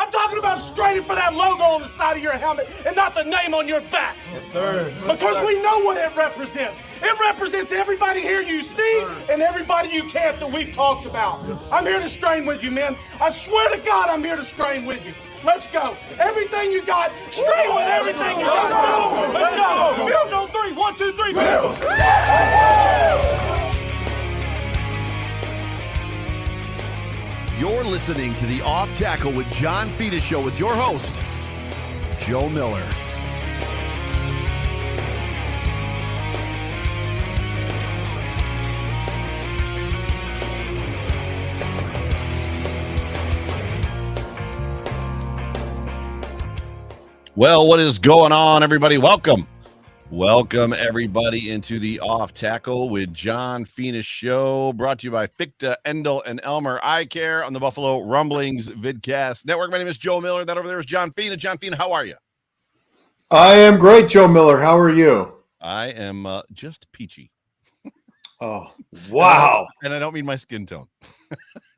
I'm talking about straining for that logo on the side of your helmet and not the name on your back. Yes, sir. Because we know what it represents. It represents everybody here you see and everybody you can't that we've talked about. I'm here to strain with you, men. I swear to God, I'm here to strain with you. Let's go. Everything you got, strain with everything you got. Let's go. Bills on 3. 1, 2, 3. Bills. You're listening to the Off Tackle with John Fina show with your host, Joe Miller. Well, what is going on, everybody? Welcome, everybody, into the Off Tackle with John Fina show, brought to you by Fichte, Endel, and Elmer Eye Care on the Buffalo Rumblings Vidcast Network. My name is Joe Miller. That over there is John Fina. John Fina, how are you? I am great, Joe Miller. How are you? I am just peachy. Oh, wow. And I don't mean my skin tone.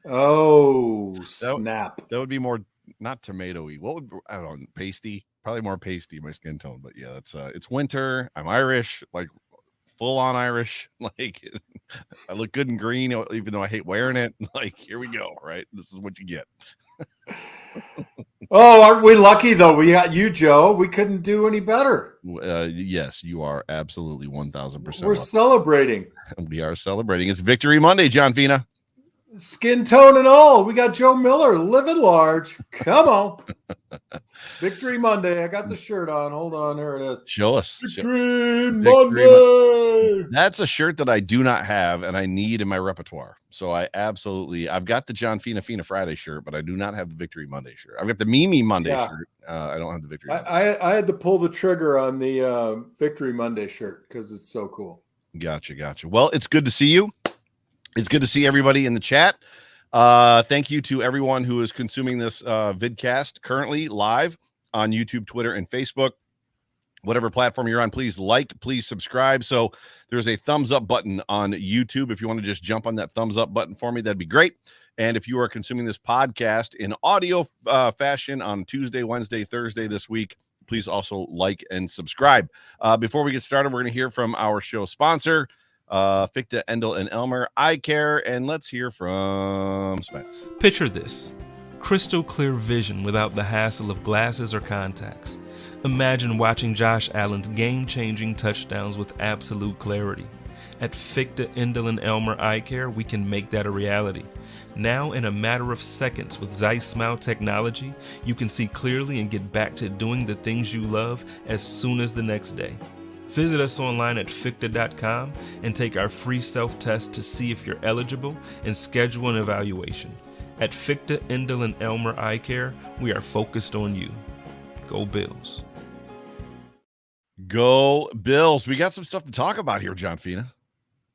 Oh, snap. That would be more, not tomatoey. What would, I don't know, pasty? Probably more pasty, my skin tone. But yeah, it's winter. I'm Irish, like full on Irish. Like I look good in green, even though I hate wearing it. Like, here we go, right? This is what you get. Oh, aren't we lucky, though? We got you, Joe. We couldn't do any better. Yes, you are absolutely 1,000%. We're celebrating. We are celebrating. It's Victory Monday, John Fina. Skin tone and all. We got Joe Miller living large. Come on. Victory Monday. I got the shirt on. Hold on. Here it is. Show us. Victory Monday. That's a shirt that I do not have and I need in my repertoire. So I've got the John Fina Friday shirt, but I do not have the Victory Monday shirt. I've got the Mimi Monday shirt. I don't have the Victory Monday. I had to pull the trigger on the Victory Monday shirt because it's so cool. Gotcha. Well, it's good to see you. It's good to see everybody in the chat. Thank you to everyone who is consuming this vidcast currently live on YouTube, Twitter, and Facebook. Whatever platform you're on, please like, please subscribe. So there's a thumbs up button on YouTube. If you want to just jump on that thumbs up button for me, that'd be great. And if you are consuming this podcast in audio fashion on Tuesday, Wednesday, Thursday this week, please also like and subscribe. Before we get started, we're going to hear from our show sponsor, Fichte, Endel, and Elmer Eye Care, and let's hear from Spence. Picture this: crystal clear vision without the hassle of glasses or contacts. Imagine watching Josh Allen's game-changing touchdowns with absolute clarity. At Fichte, Endel, and Elmer Eye Care, we can make that a reality. Now, in a matter of seconds with Zeiss Smile technology, you can see clearly and get back to doing the things you love as soon as the next day. Visit us online at Fichte.com and take our free self-test to see if you're eligible and schedule an evaluation. At Fichte, Endel, and Elmer Eye Care, we are focused on you. Go Bills. Go Bills. We got some stuff to talk about here, John Fina.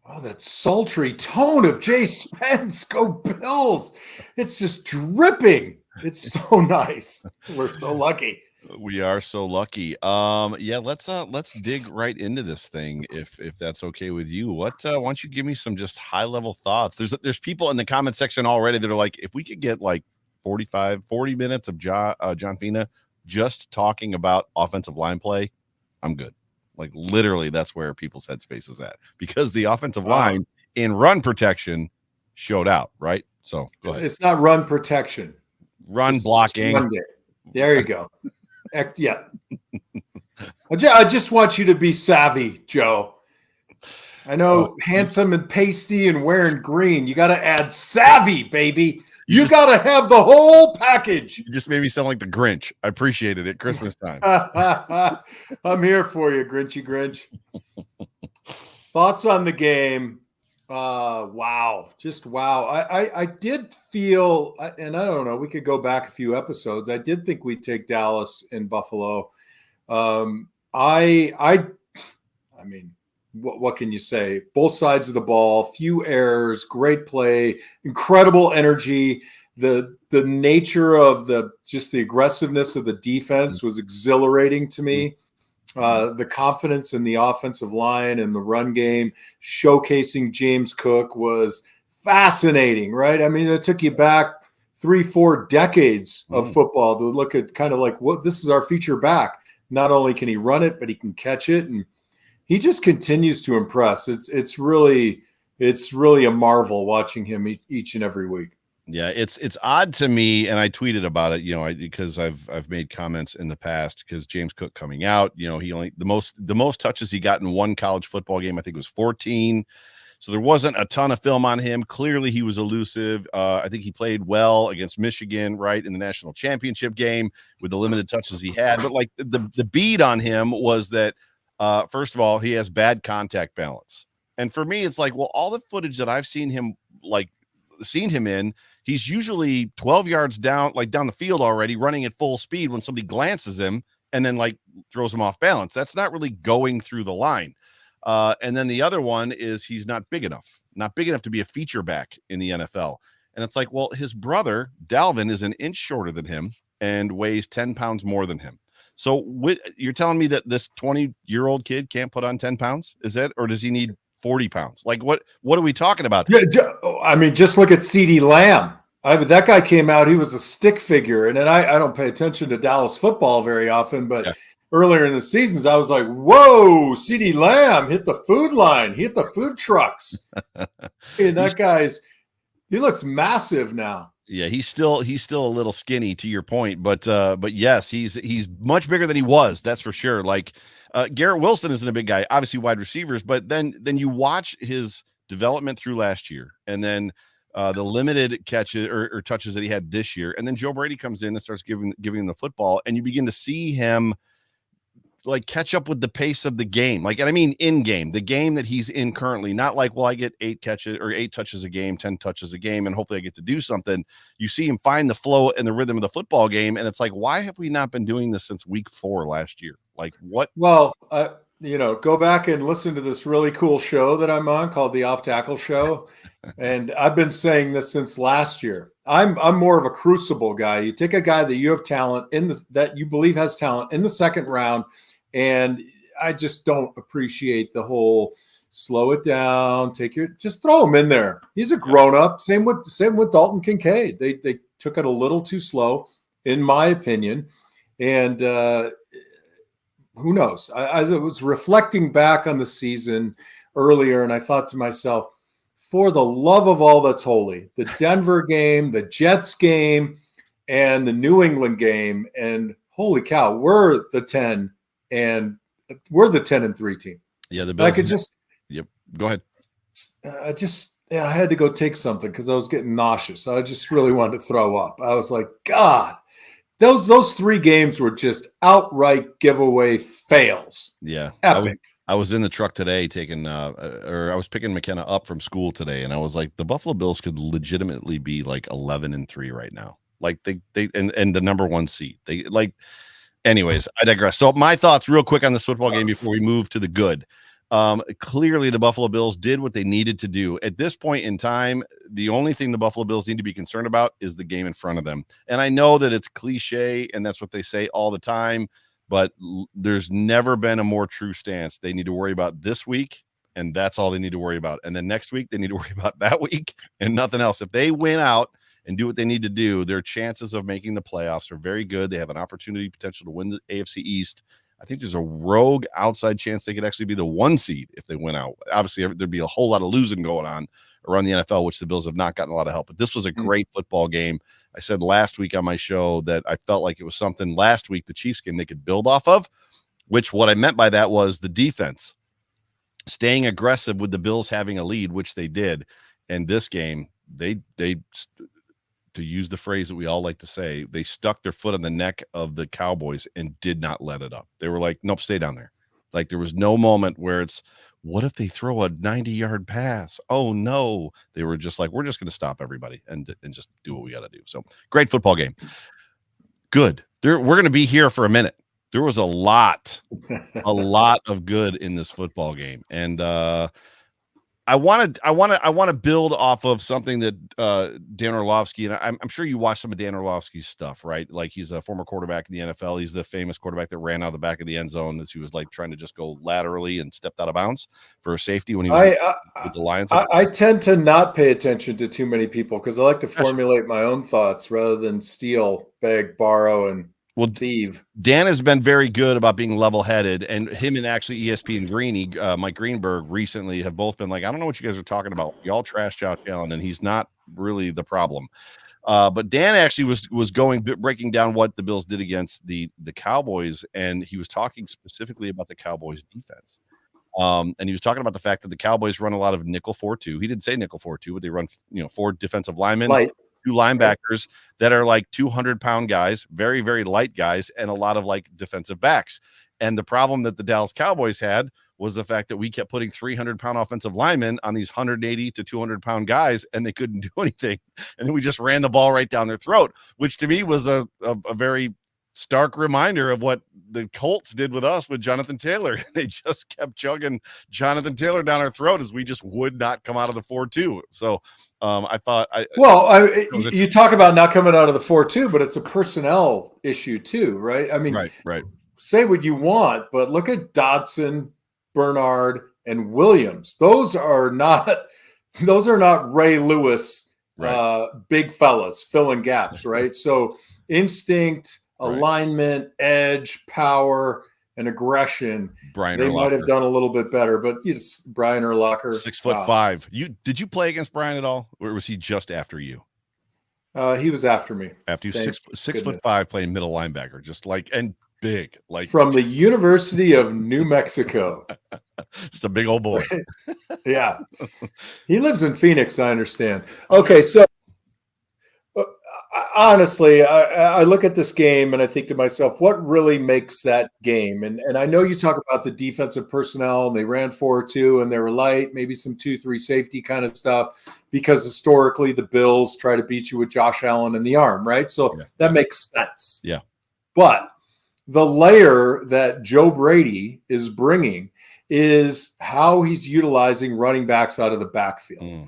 Oh, that sultry tone of Jay Spence. Go Bills. It's just dripping. It's so nice. We're so lucky. We are so lucky. Let's dig right into this thing if that's okay with you. Why don't you give me some just high level thoughts? There's people in the comment section already that are like, if we could get like 40 minutes of John Fina just talking about offensive line play, I'm good. Like literally that's where people's headspace is at, because the offensive line in run protection showed out, right? So go ahead. It's not run protection. Run blocking. There you go. Yeah. I just want you to be savvy, Joe. I know handsome and pasty and wearing green. You got to add savvy, baby. You got to have the whole package. You just made me sound like the Grinch. I appreciated it. Christmas time. I'm here for you, Grinchy Grinch. Thoughts on the game? Wow. Just wow. I did feel, and I don't know, we could go back a few episodes. I did think we'd take Dallas in Buffalo. I mean, what can you say? Both sides of the ball, few errors, great play, incredible energy. The nature of the aggressiveness of the defense was exhilarating to me. The confidence in the offensive line and the run game, showcasing James Cook was fascinating, right? I mean, it took you back 3-4 decades of football to look at kind of like what this is our feature back. Not only can he run it, but he can catch it, and he just continues to impress. It's really a marvel watching him each and every week. Yeah, it's odd to me, and I tweeted about it, because I've made comments in the past because James Cook coming out, he only the most touches he got in one college football game, I think, was 14. So there wasn't a ton of film on him. Clearly, he was elusive. I think he played well against Michigan, right, in the national championship game with the limited touches he had. But like the beat on him was that, first of all, he has bad contact balance. And for me, it's like, well, all the footage that I've seen him in, he's usually 12 yards down the field already, running at full speed when somebody glances him and then throws him off balance. That's not really going through the line. And then the other one is he's not big enough to be a feature back in the NFL. And it's like, well, his brother Dalvin is an inch shorter than him and weighs 10 pounds more than him. So you're telling me that this 20-year-old kid can't put on 10 pounds? Is that, or does he need 40 pounds? Like what are we talking about? Yeah, I mean, just look at CeeDee Lamb. That guy came out, he was a stick figure. And then I don't pay attention to Dallas football very often, but earlier in the seasons, I was like, whoa, CeeDee Lamb hit the food line. He hit the food trucks. And that he looks massive now. Yeah, he's still a little skinny, to your point, but yes, he's much bigger than he was. That's for sure. Like Garrett Wilson isn't a big guy, obviously wide receivers, but then you watch his development through last year, and then the limited catches or touches that he had this year, and then Joe Brady comes in and starts giving him the football, and you begin to see him catch up with the pace of the game. And I mean in game, the game that he's in currently, not like, well, I get 8 touches a game, 10 touches a game, and hopefully I get to do something. You see him find the flow and the rhythm of the football game. And it's like, why have we not been doing this since week 4 last year? Like what? Well, go back and listen to this really cool show that I'm on called the Off Tackle Show. And I've been saying this since last year. I'm more of a crucible guy. You take a guy that you have talent that you believe has talent in the second round, and I just don't appreciate the whole slow it down, just throw him in there. He's a grown up. Same with Dalton Kincaid. They took it a little too slow, in my opinion. And who knows? I was reflecting back on the season earlier, and I thought to myself, for the love of all that's holy, the Denver game, the Jets game, and the New England game, and holy cow, we're the 10 and 3 team. Yeah, the Bills. Yep. Go ahead. I had to go take something because I was getting nauseous. I just really wanted to throw up. I was like, God, those 3 games were just outright giveaway fails. Yeah, epic. I was in the truck today I was picking McKenna up from school today, and I was like, the Buffalo Bills could legitimately be 11-3 right now. They and the number 1 seed. Anyways, I digress. So my thoughts real quick on this football game before we move to the good. Clearly the Buffalo Bills did what they needed to do. At this point in time, the only thing the Buffalo Bills need to be concerned about is the game in front of them. And I know that it's cliche and that's what they say all the time, but there's never been a more true stance. They need to worry about this week, and that's all they need to worry about. And then next week, they need to worry about that week and nothing else. If they win out and do what they need to do, their chances of making the playoffs are very good. They have an opportunity potential to win the AFC East. I think there's a rogue outside chance they could actually be the 1 seed if they win out. Obviously, there'd be a whole lot of losing going on around the NFL, which the Bills have not gotten a lot of help. But this was a great football game. I said last week on my show that I felt like it was something last week, the Chiefs game, they could build off of, which what I meant by that was the defense staying aggressive with the Bills having a lead, which they did. And this game, they to use the phrase that we all like to say, they stuck their foot on the neck of the Cowboys and did not let it up. They were like, nope, stay down there. There was no moment where it's, what if they throw a 90-yard pass? Oh, no. They were just like, we're just going to stop everybody and just do what we got to do. So great football game. Good. We're going to be here for a minute. There was a lot of good in this football game. And I want to build off of something that Dan Orlovsky, and I'm sure you watched some of Dan Orlovsky's stuff, right? Like, he's a former quarterback in the NFL. He's the famous quarterback that ran out of the back of the end zone as he was like trying to just go laterally and stepped out of bounds for a safety when he was with the Lions. I tend to not pay attention to too many people because I like to formulate my own thoughts rather than steal, beg, borrow, and thieve. Dan has been very good about being level-headed, and him and actually ESPN Greeny, Mike Greenberg, recently have both been like, I don't know what you guys are talking about. Y'all trash Josh Allen, and he's not really the problem. But Dan actually was breaking down what the Bills did against the Cowboys, and he was talking specifically about the Cowboys defense. And he was talking about the fact that the Cowboys run a lot of nickel 4-2. He didn't say nickel 4-2, but they run 4 defensive linemen. Two linebackers that are like 200-pound guys, very, very light guys, and a lot of like defensive backs. And the problem that the Dallas Cowboys had was the fact that we kept putting 300-pound offensive linemen on these 180 to 200-pound guys, and they couldn't do anything. And then we just ran the ball right down their throat, which to me was a very stark reminder of what the Colts did with us with Jonathan Taylor. They just kept chugging Jonathan Taylor down our throat as we just would not come out of the 4-2. So I thought you talk about not coming out of the 4-2, but it's a personnel issue too, right? I mean, right. Say what you want, but look at Dodson, Bernard, and Williams. Those are not Ray Lewis, big fellas filling gaps, right? So instinct, alignment, edge, power, and aggression. They might have done a little bit better, but Brian Urlacher, 6'5". Did you play against Brian at all, or was he just after you? He was after me. After you, 6'5", playing middle linebacker, just like, and big, like from the University of New Mexico. Just a big old boy. Yeah, he lives in Phoenix, I understand. Okay, so. Honestly, I look at this game and I think to myself, what really makes that game? And I know you talk about the defensive personnel, and they ran 4-2 and they were light, maybe some 2-3 safety kind of stuff, because historically the Bills try to beat you with Josh Allen in the arm, right? So that makes sense. Yeah. But the layer that Joe Brady is bringing is how he's utilizing running backs out of the backfield.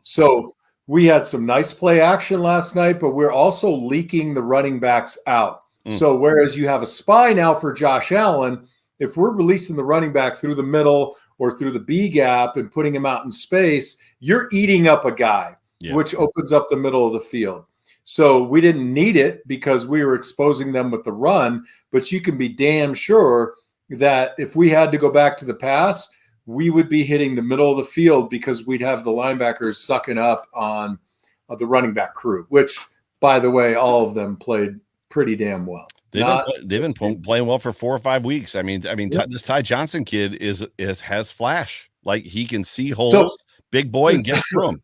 So we had some nice play action last night, but we're also leaking the running backs out. So whereas you have a spy now for Josh Allen, if we're releasing the running back through the middle or through the B gap and putting him out in space, you're eating up a guy, which opens up the middle of the field. So we didn't need it because we were exposing them with the run, but you can be damn sure that if we had to go back to the pass, we would be hitting the middle of the field because we'd have the linebackers sucking up on the running back crew, which, by the way, all of them played pretty damn well. They've been playing well for 4 or 5 weeks. I mean, this Ty Johnson kid has flash. Like, he can see holes, big boy, and get through them.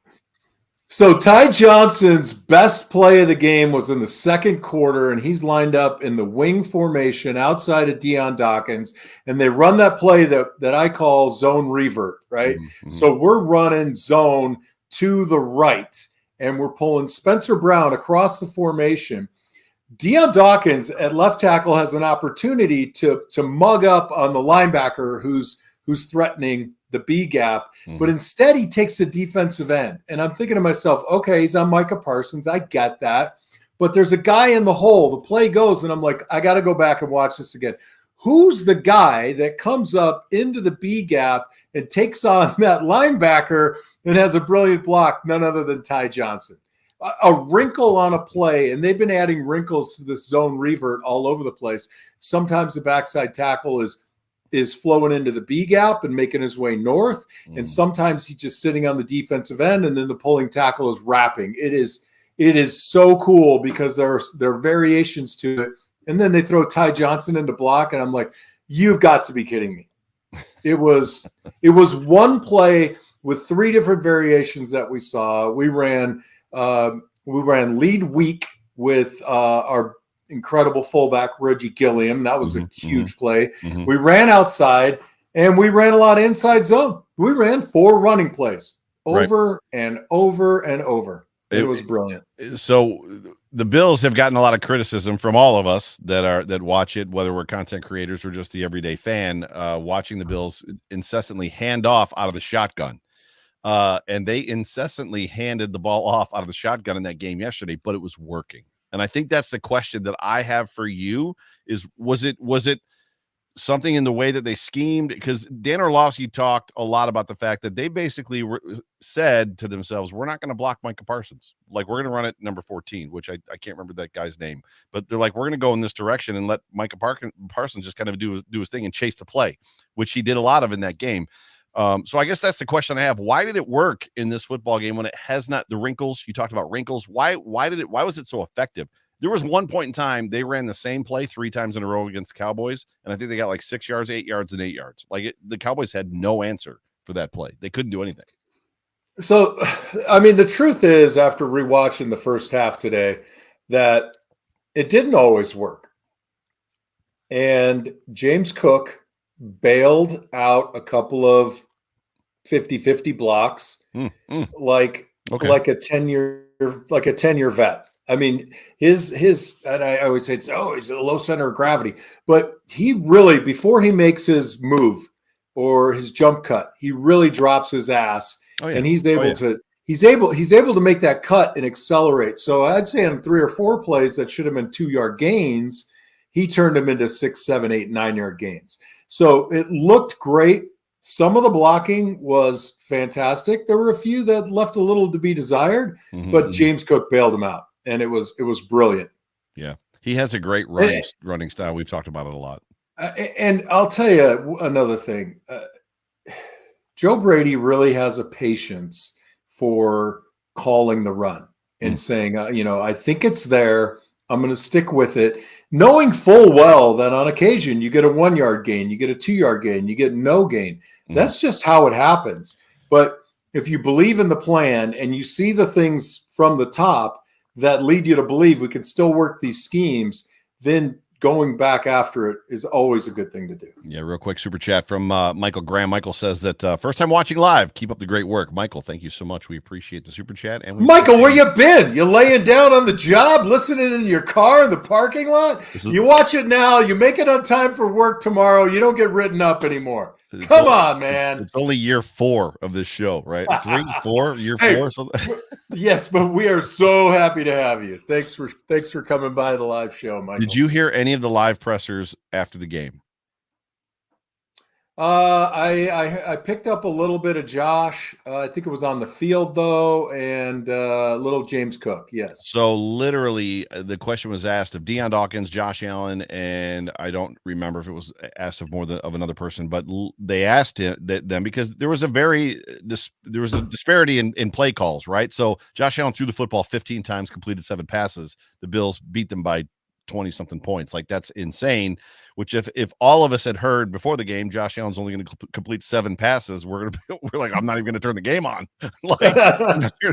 So Ty Johnson's best play of the game was in the second quarter, and he's lined up in the wing formation outside of Deion Dawkins, and they run that play that I call zone revert, right? So we're running zone to the right, and we're pulling Spencer Brown across the formation. Deion Dawkins at left tackle has an opportunity to mug up on the linebacker who's threatening the B gap, but instead he takes the defensive end. And I'm thinking to myself, okay, he's on Micah Parsons. I get that. But there's a guy in the hole. The play goes, and I'm like, I got to go back and watch this again. Who's the guy that comes up into the B gap and takes on that linebacker and has a brilliant block? None other than Ty Johnson. A wrinkle on a play, and they've been adding wrinkles to this zone revert all over the place. Sometimes the backside tackle is flowing into the B gap and making his way north. And sometimes he's just sitting on the defensive end, and then the pulling tackle is wrapping. It is so cool because there are variations to it. And then they throw Ty Johnson into block, and I'm like, you've got to be kidding me. It was one play with 3 different variations that we saw. We ran lead weak with our incredible fullback Reggie Gilliam. That was a huge play. We ran outside, and we ran a lot of inside zone. We ran 4 running plays over and over and over. It was brilliant. So the Bills have gotten a lot of criticism from all of us that watch it, whether we're content creators or just the everyday fan, watching the Bills incessantly hand off out of the shotgun. and they incessantly handed the ball off out of the shotgun in that game yesterday, but it was working. And I think that's the question that I have for you is, was it something in the way that they schemed? Because Dan Orlovsky talked a lot about the fact that they basically said to themselves, we're not going to block Micah Parsons. Like, we're going to run it number 14, which I can't remember that guy's name, but they're like, we're going to go in this direction and let Micah Parsons just kind of do his thing and chase the play, which he did a lot of in that game. So I guess that's the question I have. Why did it work in this football game when it has not the wrinkles? You talked about wrinkles. Why was it so effective? There was one point in time they ran the same play 3 times in a row against the Cowboys, and I think they got like 6 yards, 8 yards, and 8 yards. The Cowboys had no answer for that play. They couldn't do anything. So, I mean, the truth is, after rewatching the first half today, that it didn't always work. And James Cook bailed out a couple of 50-50 blocks like a 10-year vet. I mean, his and I always say, he's a low center of gravity, but he really, before he makes his move or his jump cut, he really drops his ass, and he's able to make that cut and accelerate. So I'd say on 3 or 4 plays that should have been 2-yard gains, he turned them into 6, 7, 8, 9-yard gains. So it looked great. Some of the blocking was fantastic. There were a few that left a little to be desired, but James Cook bailed him out, and it was brilliant. Yeah, he has a great running style. We've talked about it a lot. And I'll tell you another thing. Joe Brady really has a patience for calling the run and saying, I think it's there. I'm going to stick with it, knowing full well that on occasion you get a 1-yard gain, you get a 2-yard gain, you get no gain. That's just how it happens. But if you believe in the plan and you see the things from the top that lead you to believe we can still work these schemes, then going back after it is always a good thing to do. Yeah, real quick super chat from Michael Graham. Michael says that first time watching live. Keep up the great work. Michael, thank you so much. We appreciate the super chat. And Michael, where you been? You laying down on the job, listening in your car in the parking lot? You watch it now. You make it on time for work tomorrow. You don't get written up anymore. Come on, man. It's only year 4 of this show, right? 3, 4, year 4. So yes, but we are so happy to have you. Thanks for coming by the live show, Michael. Did you hear any of the live pressers after the game? I picked up a little bit of Josh. I think it was on the field though, and little James Cook. Yes. So literally, the question was asked of Deion Dawkins, Josh Allen, and I don't remember if it was asked of more than of another person, but they asked them because there was a disparity in play calls, right? So Josh Allen threw the football 15 times, completed 7 passes. The Bills beat them by 20 something points. Like, that's insane. Which if all of us had heard before the game, Josh Allen's only going to complete 7 passes, we're like, I'm not even going to turn the game on.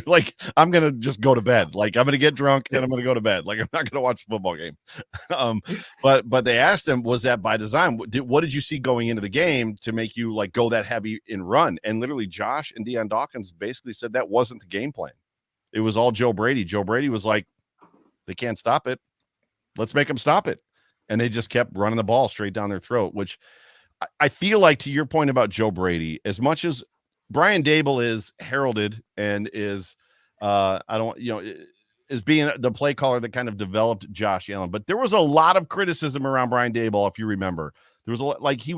like I'm going to just go to bed. Like, I'm going to get drunk and I'm going to go to bed. Like, I'm not going to watch the football game. But they asked him, was that by design? What did you see going into the game to make you like go that heavy in run? And literally Josh and Deion Dawkins basically said that wasn't the game plan. It was all Joe Brady. Joe Brady was like, they can't stop it. Let's make them stop it. And they just kept running the ball straight down their throat, which I feel like, to your point about Joe Brady, as much as Brian Daboll is heralded and is, is being the play caller that kind of developed Josh Allen, but there was a lot of criticism around Brian Daboll. If you remember, there was a lot, like he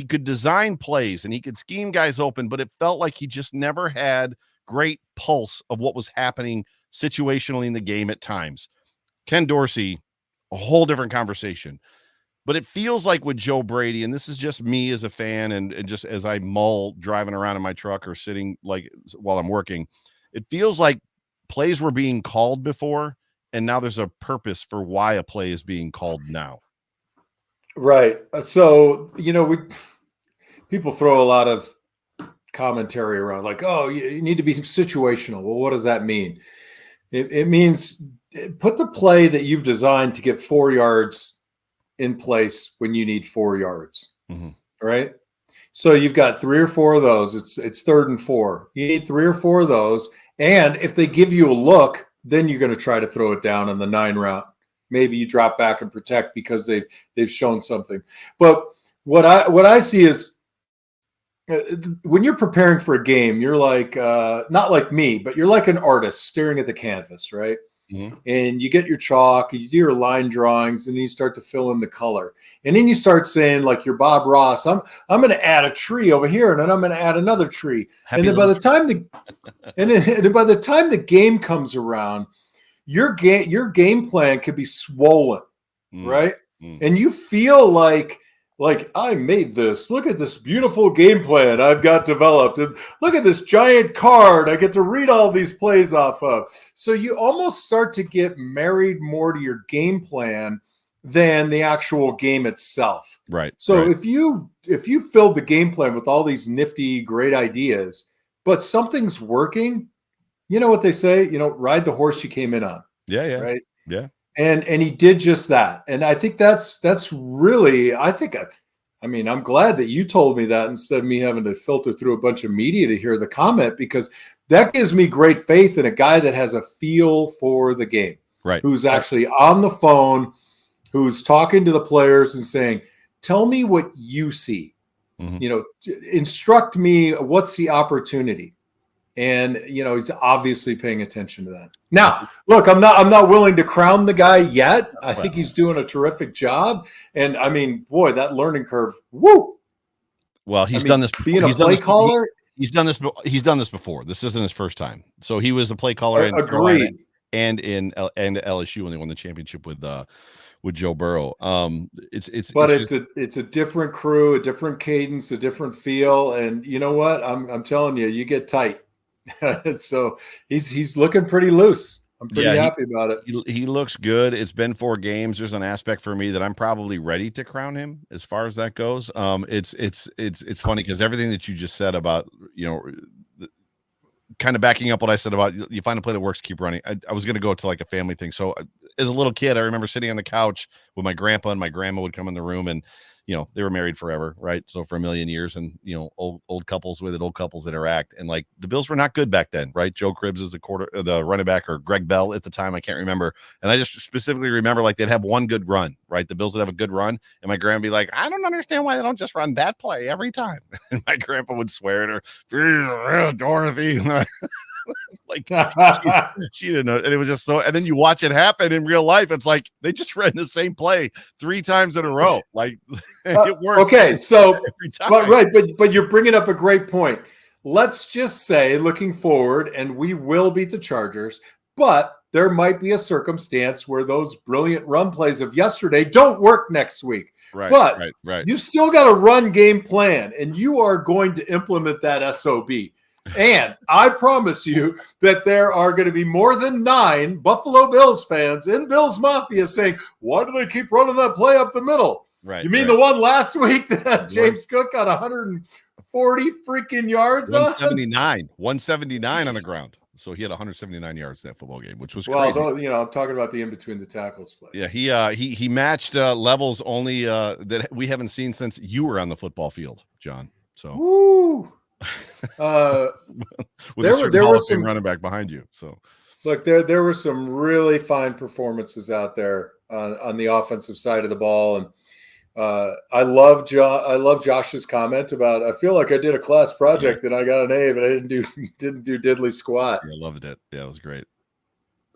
could design plays and he could scheme guys open, but it felt like he just never had great pulse of what was happening situationally in the game at times. Ken Dorsey, a whole different conversation. But it feels like with Joe Brady, and this is just me as a fan and just as I mull driving around in my truck or sitting like while I'm working, it feels like plays were being called before, and now there's a purpose for why a play is being called now. Right. So, people throw a lot of commentary around like, oh, you need to be situational. Well, what does that mean? It means put the play that you've designed to get 4 yards in place when you need 4 yards. Right. So you've got 3 or 4 of those. It's 3rd and 4. You need 3 or 4 of those. And if they give you a look, then you're going to try to throw it down on the 9 route. Maybe you drop back and protect because they've shown something. But what I see is when you're preparing for a game, you're like, not like me, but you're like an artist staring at the canvas, right? Mm-hmm. And you get your chalk, you do your line drawings, and then you start to fill in the color. And then you start saying, like you're Bob Ross, I'm going to add a tree over here, and then I'm going to add another tree. And then by the time the game comes around, your game plan could be swollen, right? And you feel like I made this. Look at this beautiful game plan I've got developed. And look at this giant card I get to read all these plays off of. So you almost start to get married more to your game plan than the actual game itself. Right. So right. if you filled the game plan with all these nifty, great ideas, but something's working, you know what they say, ride the horse you came in on. Yeah. Yeah. Right. Yeah. And he did just that. And I think that's really, I'm glad that you told me that instead of me having to filter through a bunch of media to hear the comment, because that gives me great faith in a guy that has a feel for the game, right? Who's actually on the phone, who's talking to the players and saying, tell me what you see, instruct me. What's the opportunity? And, he's obviously paying attention to that. Now, look, I'm not willing to crown the guy yet. I think he's doing a terrific job. And, boy, that learning curve, woo. Well, he's done this before. Being a play caller. He's done this before. This isn't his first time. So he was a play caller in Carolina and in LSU when they won the championship with Joe Burrow. It's a different crew, a different cadence, a different feel. And you know what? I'm telling you, you get tight. So he's looking pretty loose. I'm pretty happy about it. He looks good. It's been 4 games. There's an aspect for me that I'm probably ready to crown him as far as that goes. It's funny because everything that you just said about, kind of backing up what I said about you find a play that works, keep running. I was going to go to like a family thing. So as a little kid, I remember sitting on the couch with my grandpa, and my grandma would come in the room, and they were married forever, right? So for a million years, and old couples with it, old couples interact, and like the Bills were not good back then, right? Joe Cribbs is the running back, or Greg Bell at the time, I can't remember. And I just specifically remember like they'd have one good run, right? The Bills would have a good run, and my grandma would be like, I don't understand why they don't just run that play every time. And my grandpa would swear at her, Dorothy. Like she didn't know, and it was just so. And then you watch it happen in real life. It's like they just ran the same play 3 times in a row. Like it works. Okay, so every time. But you're bringing up a great point. Let's just say, looking forward, and we will beat the Chargers, but there might be a circumstance where those brilliant run plays of yesterday don't work next week. Right. But right. You still got a run game plan, and you are going to implement that SOB. And I promise you that there are going to be more than 9 Buffalo Bills fans in Bills Mafia saying, why do they keep running that play up the middle? Right. You mean the one last week that James Cook got 140 freaking yards 179 on the ground. So he had 179 yards in that football game, which was crazy. Well, I'm talking about the in between the tackles play. Yeah, he matched levels only that we haven't seen since you were on the football field, John. So woo. there were some running back behind you. So look, there were some really fine performances out there on the offensive side of the ball, and I love Josh's comment about I feel like I did a class project and I got an A, but I didn't do diddly squat. I loved it. Yeah, it was great.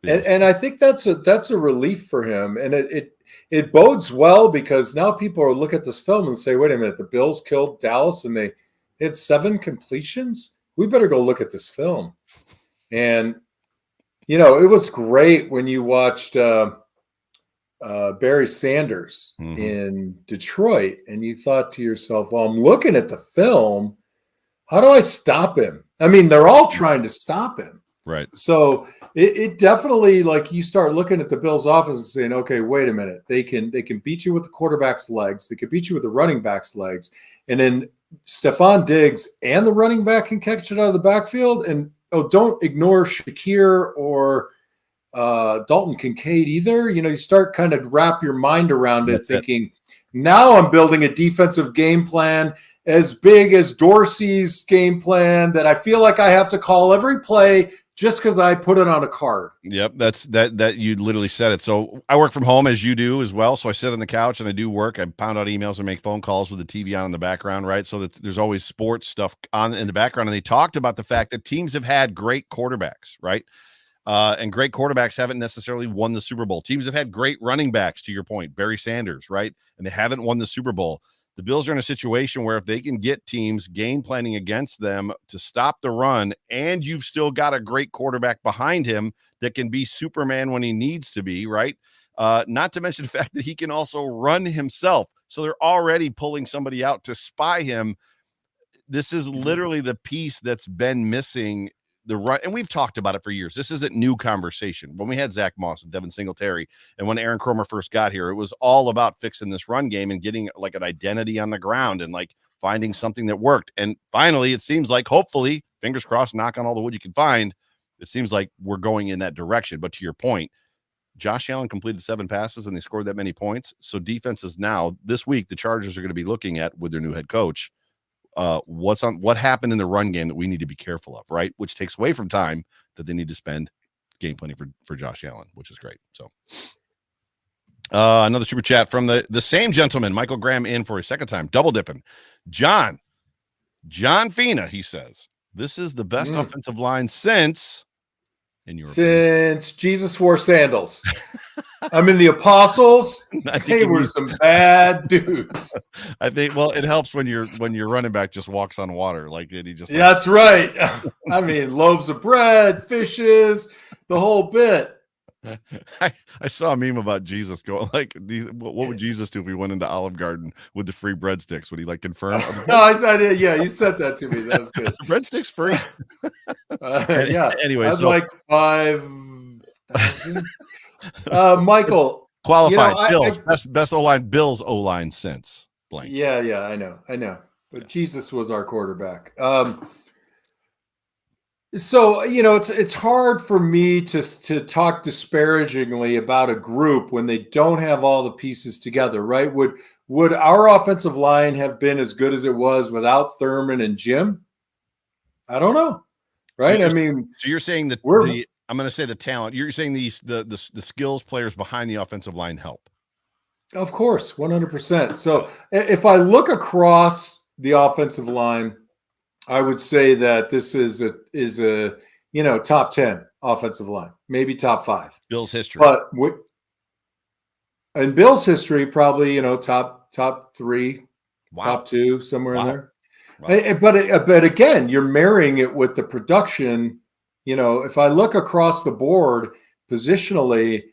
And I think that's a relief for him, and it bodes well because now people will look at this film and say, wait a minute, the Bills killed Dallas and they hit 7 completions. We better go look at this film. And, it was great when you watched Barry Sanders in Detroit and you thought to yourself, well, I'm looking at the film. How do I stop him? I mean, they're all trying to stop him. Right. So it definitely, like, you start looking at the Bills' offense and saying, okay, wait a minute. They can beat you with the quarterback's legs. They can beat you with the running back's legs. And then Stephon Diggs and the running back can catch it out of the backfield. And, don't ignore Shakir or Dalton Kincaid either. You start kind of wrap your mind around it, thinking, now I'm building a defensive game plan as big as Dorsey's game plan that I feel like I have to call every play just because I put it on a card. Yep, that you literally said it. So I work from home as you do as well. So I sit on the couch and I do work. I pound out emails and make phone calls with the TV on in the background, right? So that there's always sports stuff on in the background. And they talked about the fact that teams have had great quarterbacks, right? And great quarterbacks haven't necessarily won the Super Bowl. Teams have had great running backs, to your point, Barry Sanders, right? And they haven't won the Super Bowl. The Bills are in a situation where if they can get teams game planning against them to stop the run, and you've still got a great quarterback behind him that can be Superman when he needs to be, right? Not to mention the fact that he can also run himself. So they're already pulling somebody out to spy him. This is literally the piece that's been missing the run. And we've talked about it for years. This isn't new conversation. When we had Zach Moss and Devin Singletary, and when Aaron Kromer first got here, it was all about fixing this run game and getting like an identity on the ground and like finding something that worked. And finally, it seems like, hopefully, fingers crossed, knock on all the wood you can find, it seems like we're going in that direction. But to your point, Josh Allen completed 7 passes and they scored that many points. So defenses now, this week, the Chargers are going to be looking at with their new head coach, what happened in the run game that we need to be careful of, right? Which takes away from time that they need to spend game planning for Josh Allen, which is great. So another super chat from the same gentleman, Michael Graham, in for a second time, double dipping. John Fina, he says, this is the best offensive line since Jesus wore sandals. I mean, the apostles, they were some bad dudes. I think, well, it helps when your running back just walks on water. Like, he just, that's right. I mean, loaves of bread, fishes, the whole bit. I saw a meme about Jesus going like, what would Jesus do if he went into Olive Garden with the free breadsticks? Would he like confirm? No, I did. Yeah, you sent that to me. That was good. Breadsticks free. Yeah. Anyway, I'd so like 5,000. Michael, qualified Bills, best O-line, Bills O-line since blank. Yeah, I know. But Jesus was our quarterback. So, it's hard for me to talk disparagingly about a group when they don't have all the pieces together, right? Would our offensive line have been as good as it was without Thurman and Jim? I don't know, right? So you're saying that I'm going to say the talent. You're saying the skills players behind the offensive line help. Of course, 100%. So if I look across the offensive line, I would say that this is a top 10 offensive line, maybe top 5. Bills history, but in Bills history, probably top 3, top 2, somewhere in there. Wow. But again, you're marrying it with the production. If I look across the board positionally,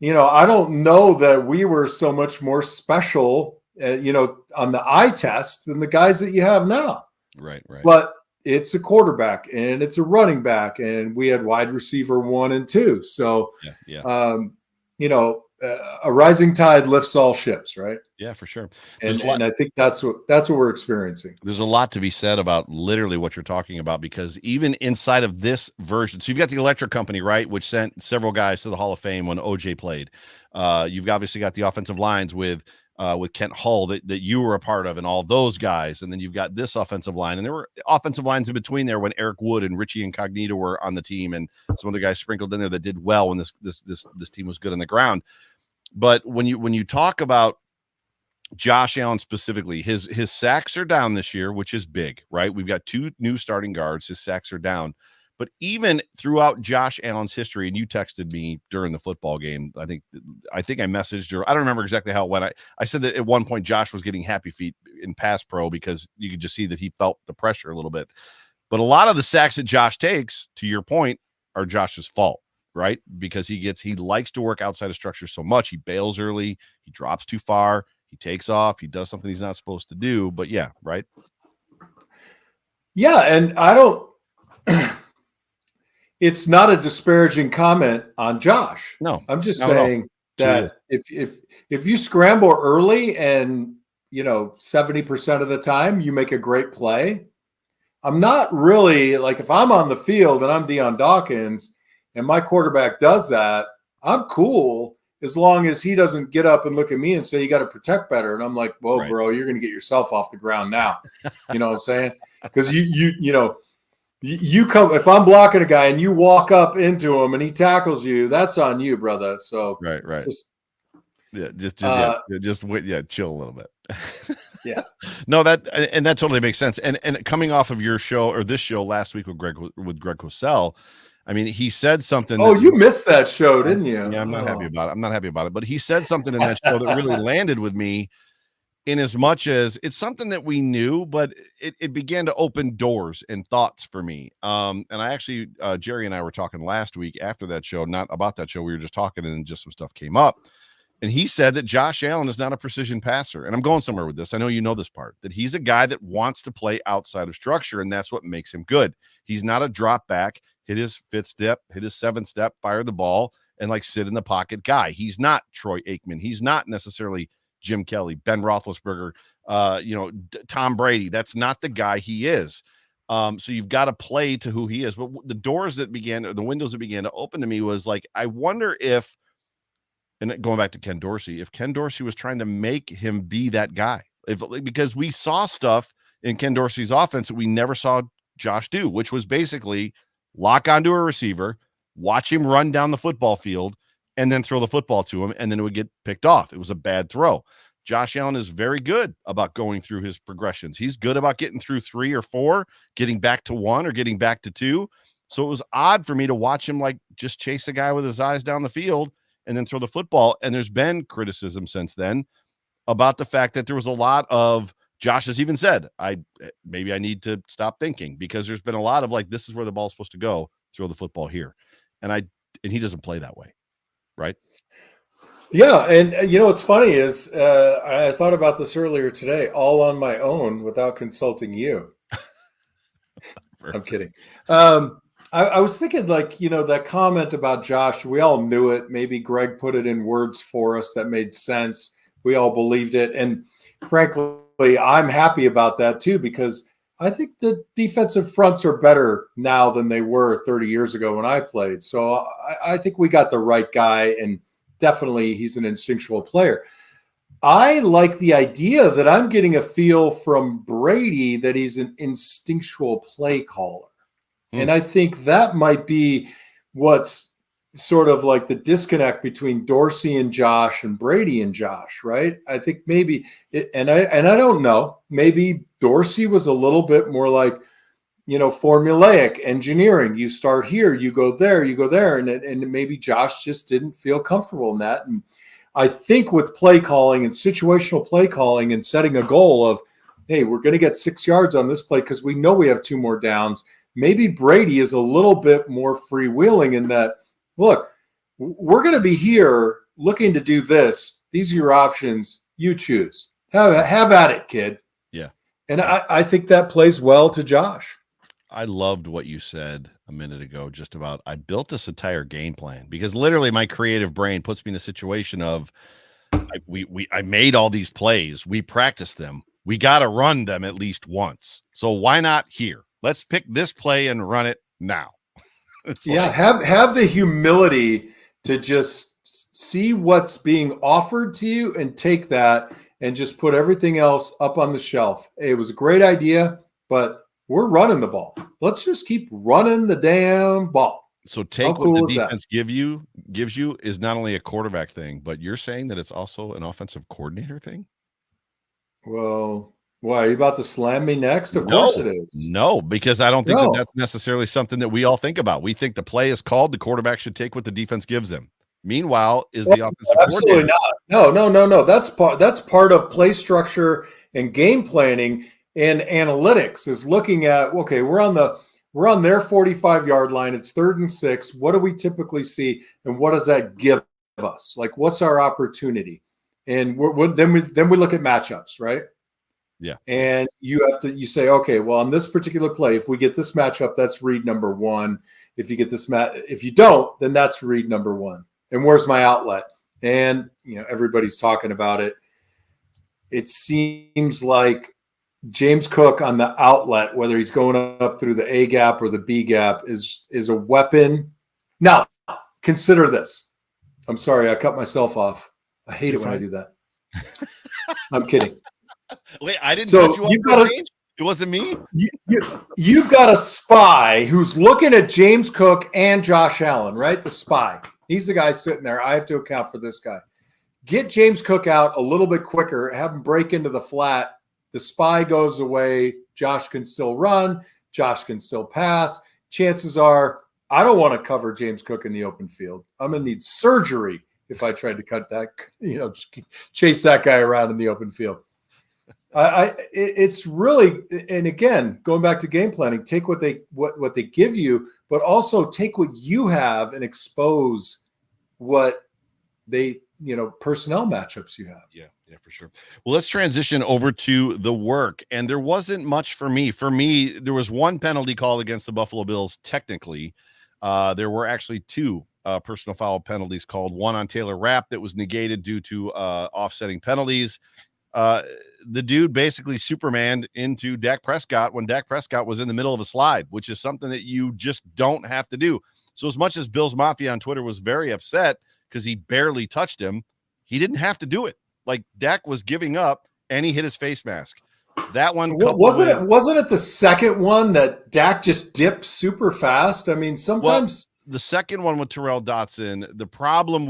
I don't know that we were so much more special, on the eye test than the guys that you have now. Right. But it's a quarterback and it's a running back, and we had wide receiver 1 and 2. So, a rising tide lifts all ships, right? Yeah, for sure. And I think that's what we're experiencing. There's a lot to be said about literally what you're talking about, because even inside of this version, so you've got the electric company, right, which sent several guys to the Hall of Fame when OJ played. You've obviously got the offensive lines with Kent Hull that you were a part of, and all those guys. And then you've got this offensive line, and there were offensive lines in between there when Eric Wood and Richie Incognito were on the team, and some other guys sprinkled in there that did well when this team was good on the ground. But when you talk about Josh Allen specifically, his sacks are down this year, which is big, right? We've got 2 new starting guards. His sacks are down. But even throughout Josh Allen's history, and you texted me during the football game, I think I messaged, or I don't remember exactly how it went. I said that at one point Josh was getting happy feet in pass pro because you could just see that he felt the pressure a little bit. But a lot of the sacks that Josh takes, to your point, are Josh's fault, right? Because he likes to work outside of structure so much. He bails early, he drops too far, he takes off, he does something he's not supposed to do. But yeah, right? Yeah, and I don't it's not a disparaging comment on Josh. No, I'm just saying that if you scramble early and 70% of the time you make a great play, I'm not really like, if I'm on the field and I'm Deion Dawkins and my quarterback does that, I'm cool as long as he doesn't get up and look at me and say, you got to protect better. And I'm like, well, bro, you're going to get yourself off the ground now. You know what I'm saying? Because you You come if I'm blocking a guy and you walk up into him and he tackles you, that's on you, brother. So Right. just chill a little bit. Yeah. No, that totally makes sense. And coming off of your show or this show last week with Greg Cosell, I mean, he said something. Oh, you missed that show, didn't you? Yeah, I'm not happy about it. But he said something in that show that really landed with me, in as much as it's something that we knew, but it began to open doors and thoughts for me. And I actually, Jerry and I were talking last week after that show, not about that show. We were just talking and just some stuff came up. And he said that Josh Allen is not a precision passer. And I'm going somewhere with this. I know you know this part, that he's a guy that wants to play outside of structure, and that's what makes him good. He's not a drop back, hit his fifth step, hit his seventh step, fire the ball, and like sit in the pocket guy. He's not Troy Aikman. He's not necessarily Jim Kelly, Ben Roethlisberger, Tom Brady. That's not the guy he is. So you've got to play to who he is. But the windows that began to open to me was like, I wonder if, and going back to Ken Dorsey, if Ken Dorsey was trying to make him be that guy, because we saw stuff in Ken Dorsey's offense that we never saw Josh do, which was basically lock onto a receiver, watch him run down the football field, and then throw the football to him, and then it would get picked off. It was a bad throw. Josh Allen is very good about going through his progressions. He's good about getting through 3 or 4, getting back to 1 or getting back to 2. So it was odd for me to watch him like just chase a guy with his eyes down the field and then throw the football. And there's been criticism since then about the fact that there was a lot of, Josh has even said, maybe I need to stop thinking, because there's been a lot of like, this is where the ball's supposed to go, throw the football here. And he doesn't play that way. Right. Yeah. And what's funny is I thought about this earlier today, all on my own without consulting you. I'm kidding. I was thinking, like, that comment about Josh, we all knew it. Maybe Greg put it in words for us that made sense. We all believed it. And frankly, I'm happy about that too, because I think the defensive fronts are better now than they were 30 years ago when I played. So I think we got the right guy, and definitely he's an instinctual player. I like the idea that I'm getting a feel from Brady that he's an instinctual play caller. And I think that might be what's sort of like the disconnect between Dorsey and Josh and Brady and Josh, right? I think maybe, and I don't know, maybe Dorsey was a little bit more like, formulaic engineering. You start here, you go there, and maybe Josh just didn't feel comfortable in that. And I think with play calling and situational play calling and setting a goal of, hey, we're going to get 6 yards on this play because we know we have 2 more downs. Maybe Brady is a little bit more freewheeling in that, look, we're going to be here looking to do this. These are your options. You choose. Have at it, kid. Yeah. And I think that plays well to Josh. I loved what you said a minute ago, just about, I built this entire game plan, because literally my creative brain puts me in a situation of, I made all these plays. We practiced them. We got to run them at least once. So why not here? Let's pick this play and run it now. Have the humility to just see what's being offered to you and take that and just put everything else up on the shelf. It was a great idea, but we're running the ball. Let's just keep running the damn ball. So take what the defense gives you is not only a quarterback thing, but you're saying that it's also an offensive coordinator thing? Well, why, are you about to slam me next? Of course it is. No, because I don't think that's necessarily something that we all think about. We think the play is called, the quarterback should take what the defense gives him. Meanwhile, the offensive absolutely coordinator. No. That's part of play structure and game planning and analytics, is looking at, okay, we're on their 45-yard line. It's 3rd and 6. What do we typically see, and what does that give us? Like, what's our opportunity? And then we look at matchups, right? Yeah. And you say, okay, well, on this particular play, if we get this matchup, that's read number 1. If you get this if you don't, then that's read number 1. And where's my outlet? And everybody's talking about it. It seems like James Cook on the outlet, whether he's going up through the A gap or the B gap, is a weapon. Now, consider this. I'm sorry, I cut myself off. I hate it when I do that. I'm kidding. Wait, I didn't cut you off for a change? It wasn't me. You've got a spy who's looking at James Cook and Josh Allen, right? The spy. He's the guy sitting there. I have to account for this guy. Get James Cook out a little bit quicker. Have him break into the flat. The spy goes away. Josh can still run. Josh can still pass. Chances are I don't want to cover James Cook in the open field. I'm going to need surgery if I tried to cut that, chase that guy around in the open field. It's really, and again, going back to game planning, take what they give you, but also take what you have and expose what they, personnel matchups you have. Yeah, for sure. Well, let's transition over to the work. And there wasn't much for me. For me, there was one penalty called against the Buffalo Bills. Technically, there were actually two personal foul penalties called. One on Taylor Rapp that was negated due to offsetting penalties. The dude basically Supermaned into Dak Prescott when Dak Prescott was in the middle of a slide, which is something that you just don't have to do. So as much as Bills Mafia on Twitter was very upset because he barely touched him, he didn't have to do it. Like Dak was giving up and he hit his face mask. That one wasn't it the second one that Dak just dipped super fast? I mean, sometimes the second one with Terrell Dotson, the problem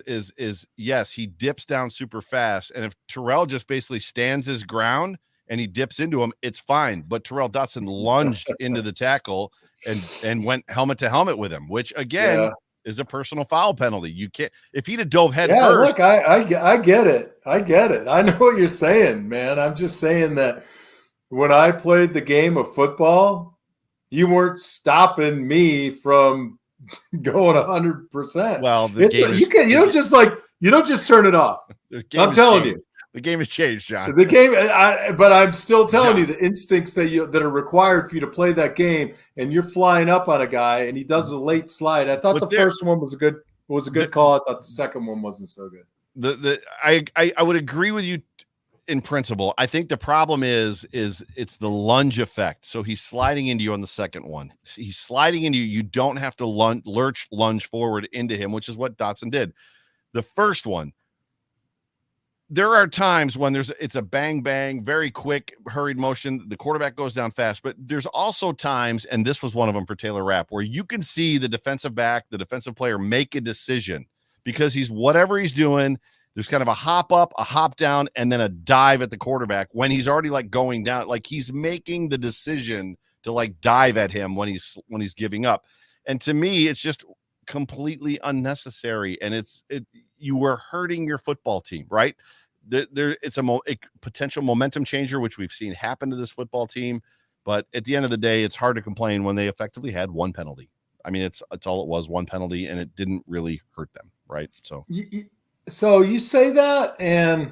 is yes, he dips down super fast. And if Terrell just basically stands his ground and he dips into him, it's fine. But Terrell Dotson lunged into the tackle and went helmet to helmet with him, which again is a personal foul penalty. You can't, if he'd have dove head first. Look, I get it. I get it. I know what you're saying, man. I'm just saying that when I played the game of football, you weren't stopping me from going 100%. Well, you don't just turn it off. I'm telling you, the game has changed, John. The game, but I'm still telling you the instincts that are required for you to play that game. And you're flying up on a guy, and he does a late slide. I thought first one was a good call. I thought the second one wasn't so good. I would agree with you in principle. I think the problem is it's the lunge effect. So he's sliding into you on the second one. He's sliding into you. You don't have to lunge forward into him, which is what Dotson did. The first one, there are times when it's a bang, bang, very quick, hurried motion. The quarterback goes down fast, but there's also times, and this was one of them for Taylor Rapp, where you can see the defensive back, the defensive player make a decision because whatever he's doing, there's kind of a hop up, a hop down, and then a dive at the quarterback when he's already going down. Like he's making the decision to dive at him when he's giving up. And to me, it's just completely unnecessary. And you were hurting your football team, right? It's a potential momentum changer, which we've seen happen to this football team. But at the end of the day, it's hard to complain when they effectively had one penalty. I mean, it's all it was, one penalty, and it didn't really hurt them, right? So you say that, and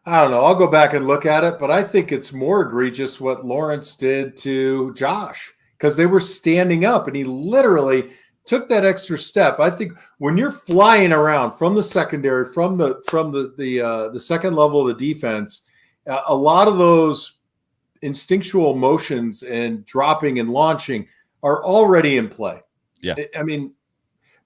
I don't know. I'll go back and look at it, but I think it's more egregious what Lawrence did to Josh because they were standing up, and he literally took that extra step. I think when you're flying around from the secondary, from the second level of the defense, a lot of those instinctual motions and dropping and launching are already in play. Yeah, I mean,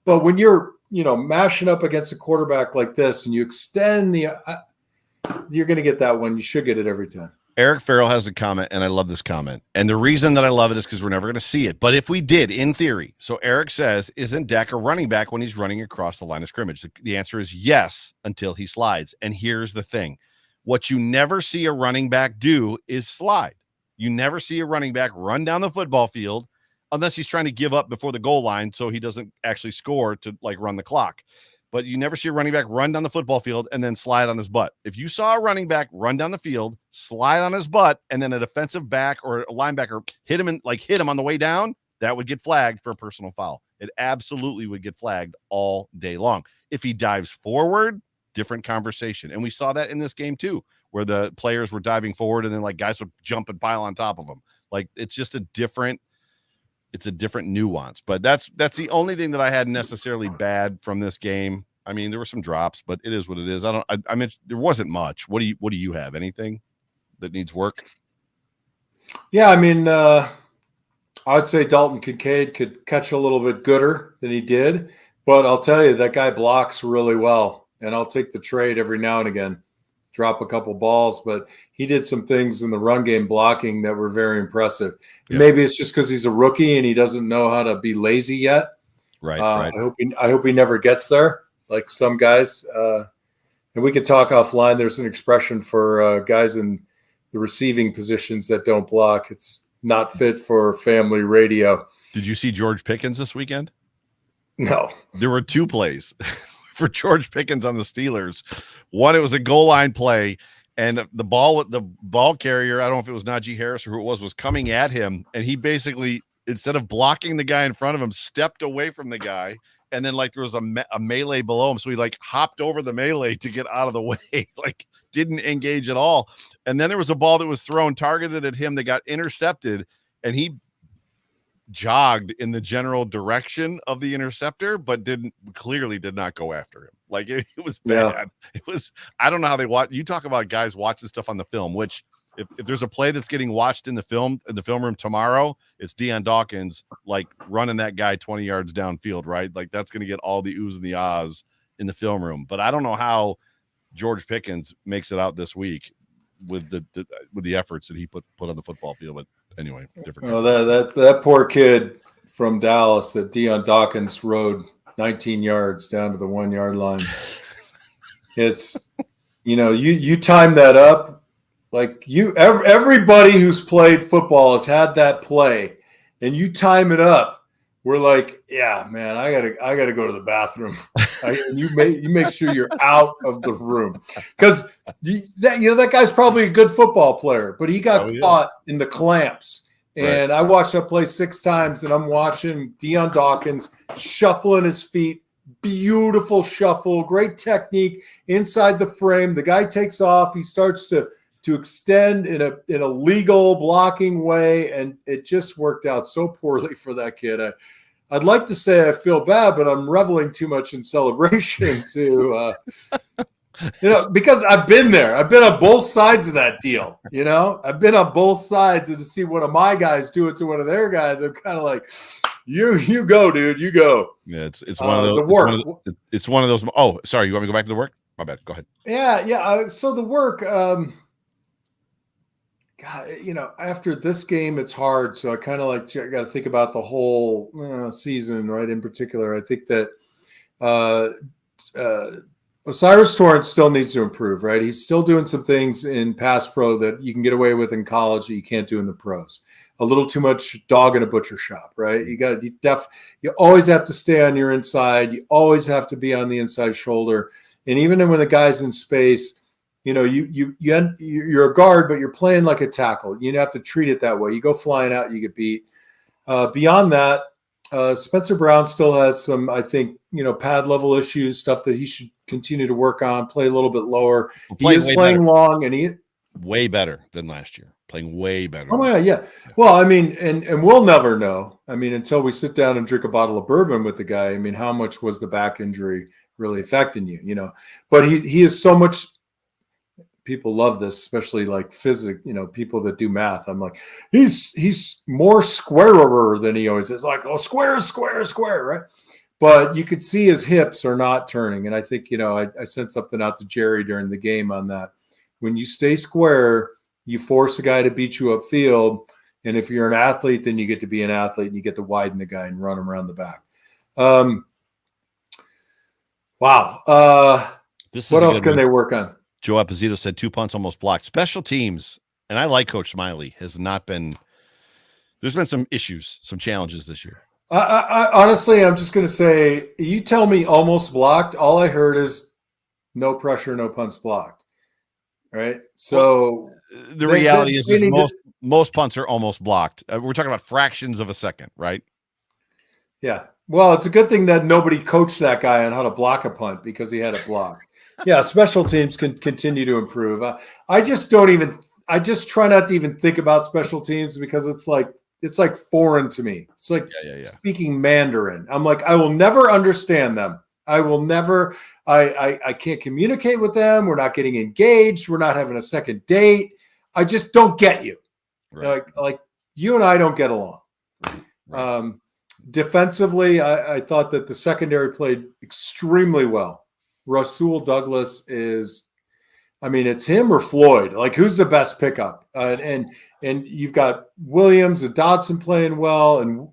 but when you're mashing up against a quarterback like this and you extend you're going to get that one. You should get it every time. Eric Farrell has a comment, and I love this comment. And the reason that I love it is because we're never going to see it. But if we did, in theory, so Eric says, isn't Dak a running back when he's running across the line of scrimmage? The answer is yes, until he slides. And here's the thing. What you never see a running back do is slide. You never see a running back run down the football field unless he's trying to give up before the goal line so he doesn't actually score to run the clock. But you never see a running back run down the football field and then slide on his butt. If you saw a running back run down the field, slide on his butt, and then a defensive back or a linebacker hit him on the way down, that would get flagged for a personal foul. It absolutely would get flagged all day long. If he dives forward, different conversation. And we saw that in this game too, where the players were diving forward and then guys would jump and pile on top of them. It's just a different nuance, but that's the only thing that I had necessarily bad from this game. I mean, there were some drops, but it is what it is. I mean, there wasn't much. What do you have? Anything that needs work? Yeah. I mean, I would say Dalton Kincaid could catch a little bit gooder than he did, but I'll tell you that guy blocks really well, and I'll take the trade every now and again. drop a couple balls, but he did some things in the run game blocking that were very impressive. Yeah. Maybe it's just because he's a rookie and he doesn't know how to be lazy yet. Right. I hope he never gets there like some guys. And we could talk offline. There's an expression for guys in the receiving positions that don't block. It's not fit for family radio. Did you see George Pickens this weekend? No. There were 2 plays for George Pickens on the Steelers. One, it was a goal line play, and the ball carrier, I don't know if it was Najee Harris or who it was coming at him, and he basically, instead of blocking the guy in front of him, stepped away from the guy, and then like there was a melee below him, so he like hopped over the melee to get out of the way, like didn't engage at all. And then there was a ball that was thrown targeted at him that got intercepted, and he jogged in the general direction of the interceptor, but clearly did not go after him. Like it was bad. Yeah. It was, I don't know how they watch. You talk about guys watching stuff on the film, which if there's a play that's getting watched in the film room tomorrow, it's Deion Dawkins, like running that guy 20 yards downfield, right? Like that's going to get all the oohs and the ahs in the film room. But I don't know how George Pickens makes it out this week with the efforts that he put on the football field. But anyway, different. Oh, that poor kid from Dallas that Deion Dawkins rode 19 yards down to the 1 yard line. It's, you time that up. Like everybody who's played football has had that play, and you time it up. We're like, yeah, man, I gotta go to the bathroom. You make sure you're out of the room because that guy's probably a good football player, but he got caught in the clamps. And I watched that play 6 times, and I'm watching Deion Dawkins shuffling his feet, beautiful shuffle, great technique inside the frame. The guy takes off, he starts to extend in a legal blocking way, and it just worked out so poorly for that kid. I'd like to say I feel bad, but I'm reveling too much in celebration to because I've been there. I've been on both sides of that deal. I've been on both sides, and to see one of my guys do it to one of their guys, I'm kind of like, you go, dude, you go. Yeah, it's one of those. The work. It's one of those. Oh, sorry, you want me to go back to the work? My bad. Go ahead. Yeah. So the work. God, after this game, it's hard. So I kind of got to think about the whole season, right? In particular, I think that Osiris Torrance still needs to improve, right? He's still doing some things in pass pro that you can get away with in college that you can't do in the pros. A little too much dog in a butcher shop, right? You always have to stay on your inside. You always have to be on the inside shoulder. And even when the guy's in space, you're a guard, but you're playing like a tackle. You have to treat it that way. You go flying out, you get beat. Beyond that, Spencer Brown still has some, I think, pad level issues, stuff that he should continue to work on, play a little bit lower. He is playing long, and he way better than last year. Playing way better. Oh yeah. Well, I mean, and we'll never know. I mean, until we sit down and drink a bottle of bourbon with the guy. I mean, how much was the back injury really affecting you? But he is so much. People love this, especially like physics, people that do math. I'm like, he's more squarer than he always is. Like, oh, square, right? But you could see his hips are not turning. And I think, I sent something out to Jerry during the game on that. When you stay square, you force a guy to beat you upfield. And if you're an athlete, then you get to be an athlete and you get to widen the guy and run him around the back. Wow. What else can they work on? Joe Apposito said 2 punts almost blocked. Special teams, and I like Coach Smiley, has not been – there's been some issues, some challenges this year. I honestly, I'm just going to say, you tell me almost blocked, all I heard is no pressure, no punts blocked, right? So the reality is most punts are almost blocked. We're talking about fractions of a second, right? Yeah. Well, it's a good thing that nobody coached that guy on how to block a punt because he had it blocked. Yeah, special teams can continue to improve. I just try not to even think about special teams because it's like foreign to me. It's like speaking Mandarin. I'm like, I will never understand them. I will never, I can't communicate with them. We're not getting engaged. We're not having a second date. I just don't get you. Right. Like you and I don't get along. Right. Defensively, I thought that the secondary played extremely well. Rasul Douglas is I mean, it's him or Floyd. Like, who's the best pickup? And you've got Williams and Dodson playing well, and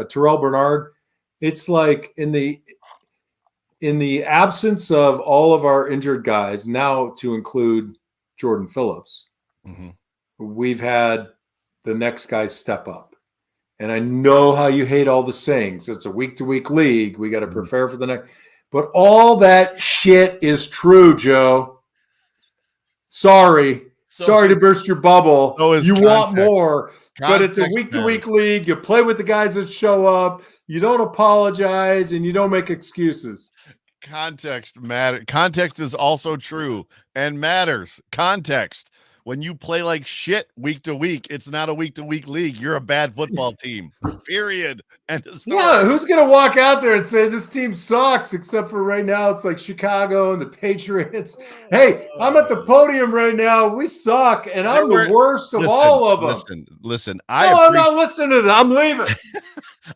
Terrell Bernard. It's like in the absence of all of our injured guys, now to include Jordan Phillips, we've had the next guy step up. And I know how you hate all the sayings. It's a week-to-week league. We got to prepare for the next. But all that shit is true, Joe. Sorry to burst your bubble. You want more, but it's a week-to-week league. You play with the guys that show up. You don't apologize, and you don't make excuses. Context matters. Context is also true and matters. Context. When you play like shit week to week, it's not a week-to-week league. You're a bad football team. Period. And yeah, who's going to walk out there and say this team sucks, except for right now it's like Chicago and the Patriots. Hey, I'm at the podium right now. We suck, and I'm the worst of all of them. Listen. I'm not listening to them. I'm leaving.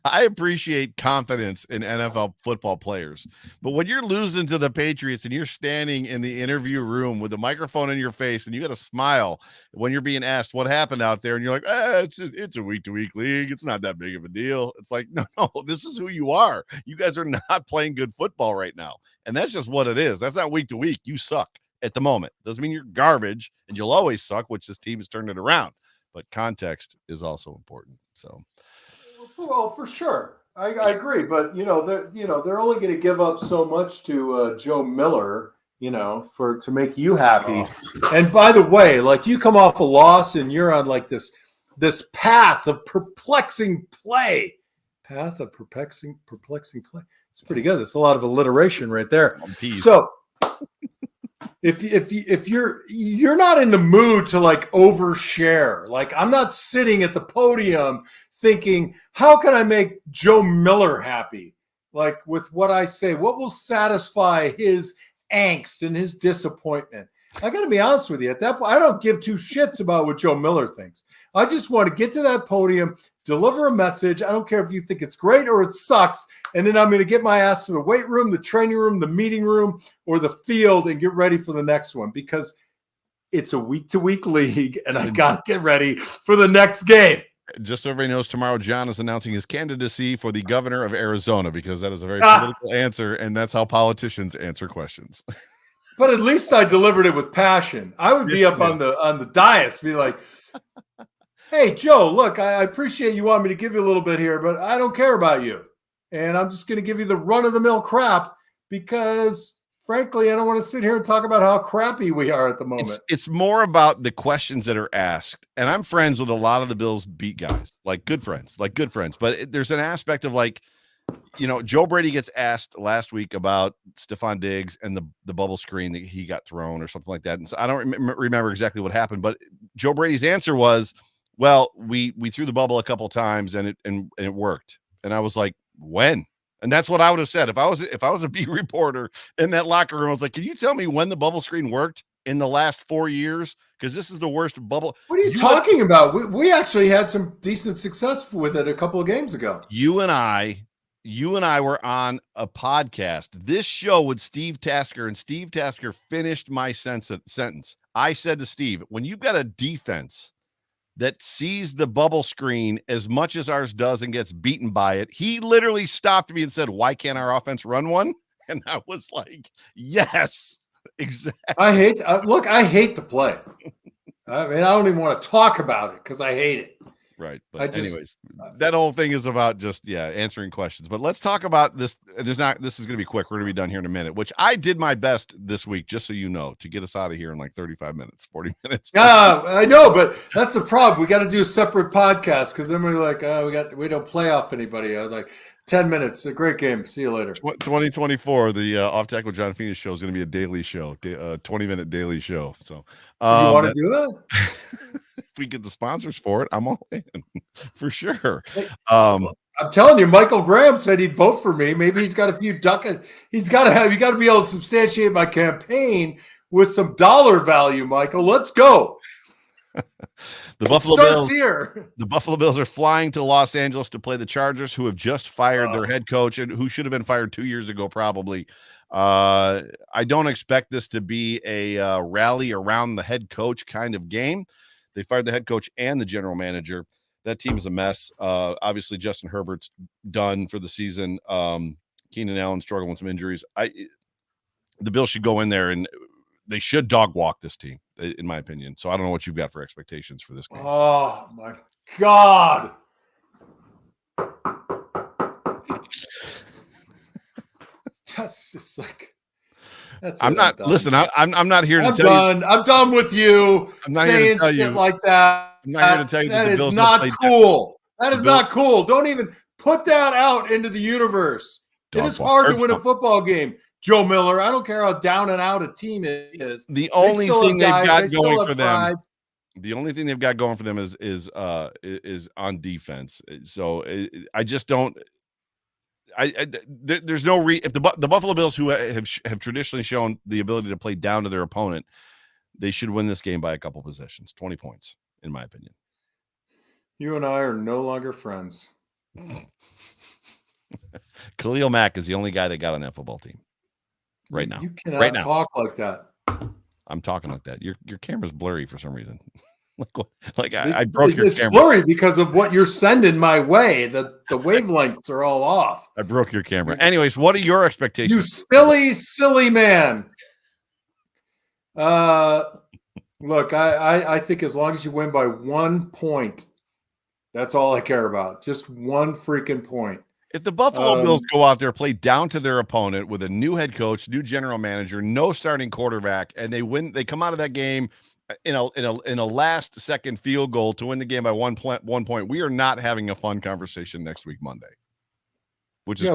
I appreciate confidence in NFL football players, but when you're losing to the Patriots and you're standing in the interview room with a microphone in your face and you got to smile when you're being asked what happened out there, and you're like, it's a week-to-week league. It's not that big of a deal. It's like, no, this is who you are. You guys are not playing good football right now. And that's just what it is. That's not week to week. You suck at the moment. Doesn't mean you're garbage and you'll always suck, which this team has turned it around. But context is also important. So. Well, for sure, I agree, but they're only going to give up so much to Joe Miller, to make you happy. Oh. And by the way, like, you come off a loss and you're on like this path of perplexing play. Path of perplexing play. It's pretty good. It's a lot of alliteration right there. So if you're not in the mood to like overshare, like, I'm not sitting at the podium thinking, how can I make Joe Miller happy? Like, with what I say, what will satisfy his angst and his disappointment? I got to be honest with you. At that point, I don't give two shits about what Joe Miller thinks. I just want to get to that podium, deliver a message. I don't care if you think it's great or it sucks. And then I'm going to get my ass to the weight room, the training room, the meeting room, or the field and get ready for the next one, because it's a week-to-week league and I got to get ready for the next game. Just so everybody knows, tomorrow John is announcing his candidacy for the governor of Arizona, because that is a very political answer, and that's how politicians answer questions. But at least I delivered it with passion. I would be up on the dais, be like, hey, Joe, look, I appreciate you want me to give you a little bit here, but I don't care about you. And I'm just going to give you the run-of-the-mill crap because, frankly, I don't want to sit here and talk about how crappy we are at the moment. It's more about the questions that are asked. And I'm friends with a lot of the Bills beat guys, like good friends. But there's an aspect of, like, Joe Brady gets asked last week about Stephon Diggs and the bubble screen that he got thrown or something like that. And so I don't remember exactly what happened, but Joe Brady's answer was, well, we threw the bubble a couple times and it worked. And I was like, when? And that's what I would have said. If I was a beat reporter in that locker room, I was like, can you tell me when the bubble screen worked in the last 4 years? Because this is the worst bubble. What are you talking about? We actually had some decent success with it a couple of games ago. You and I were on a podcast, this show with Steve Tasker, and Steve Tasker finished my sentence. I said to Steve, when you've got a defense that sees the bubble screen as much as ours does and gets beaten by it, he literally stopped me and said, why can't our offense run one? And I was like, yes, exactly. I hate the play. I mean, I don't even want to talk about it because I hate it. Right. But anyways, that whole thing is about just, answering questions. But let's talk about this. This is going to be quick. We're going to be done here in a minute, which I did my best this week, just so you know, to get us out of here in like 35 minutes, 40 minutes. Yeah, I know, but that's the problem. We got to do a separate podcast because then we're like, we don't play off anybody. I was like, 10 minutes. A great game. See you later. 2024, the Off Tackle with John Fina show is going to be a daily show, 20-minute daily show. So you want to do that? If we get the sponsors for it, I'm all in for sure. I'm telling you, Michael Graham said he'd vote for me. Maybe he's got a few ducats. You got to be able to substantiate my campaign with some dollar value, Michael. Let's go. The Buffalo Starts Bills. here. The Buffalo Bills are flying to Los Angeles to play the Chargers, who have just fired their head coach and who should have been fired 2 years ago, probably. I don't expect this to be a rally around the head coach kind of game. They fired the head coach and the general manager. That team is a mess. Obviously, Justin Herbert's done for the season. Keenan Allen struggling with some injuries. The Bills should go in there and they should dog walk this team, in my opinion. So I don't know what you've got for expectations for this game. Oh my God. That's just like, that's I'm it. not, done. listen, I'm not here to I'm tell done. you. I'm done with you I'm not here to saying tell shit you. like that. I'm not here to tell you that That the is Bills not don't play cool. That is Bill- not cool. Don't even put that out into the universe. It is Dog hard to walk. win a football game. Joe Miller, I don't care how down and out a team is. The only thing they've got going for them. Pride. The only thing they've got going for them is on defense. So I just don't. There's no if the Buffalo Bills, who have traditionally shown the ability to play down to their opponent, they should win this game by a couple possessions, 20 points, in my opinion. You and I are no longer friends. Khalil Mack is the only guy that got on that football team right now. You cannot right now. talk like that. I'm talking like that. Your camera's blurry for some reason. I broke your it's camera. It's blurry because of what you're sending my way. The wavelengths are all off. I broke your camera. Anyways, what are your expectations? You silly man. Look, I think as long as you win by 1 point, that's all I care about. Just one freaking point. If the Buffalo Bills go out there, play down to their opponent with a new head coach, new general manager, no starting quarterback, and they win, they come out of that game in a last second field goal to win the game by 1 point. We are not having a fun conversation next week, Monday, which is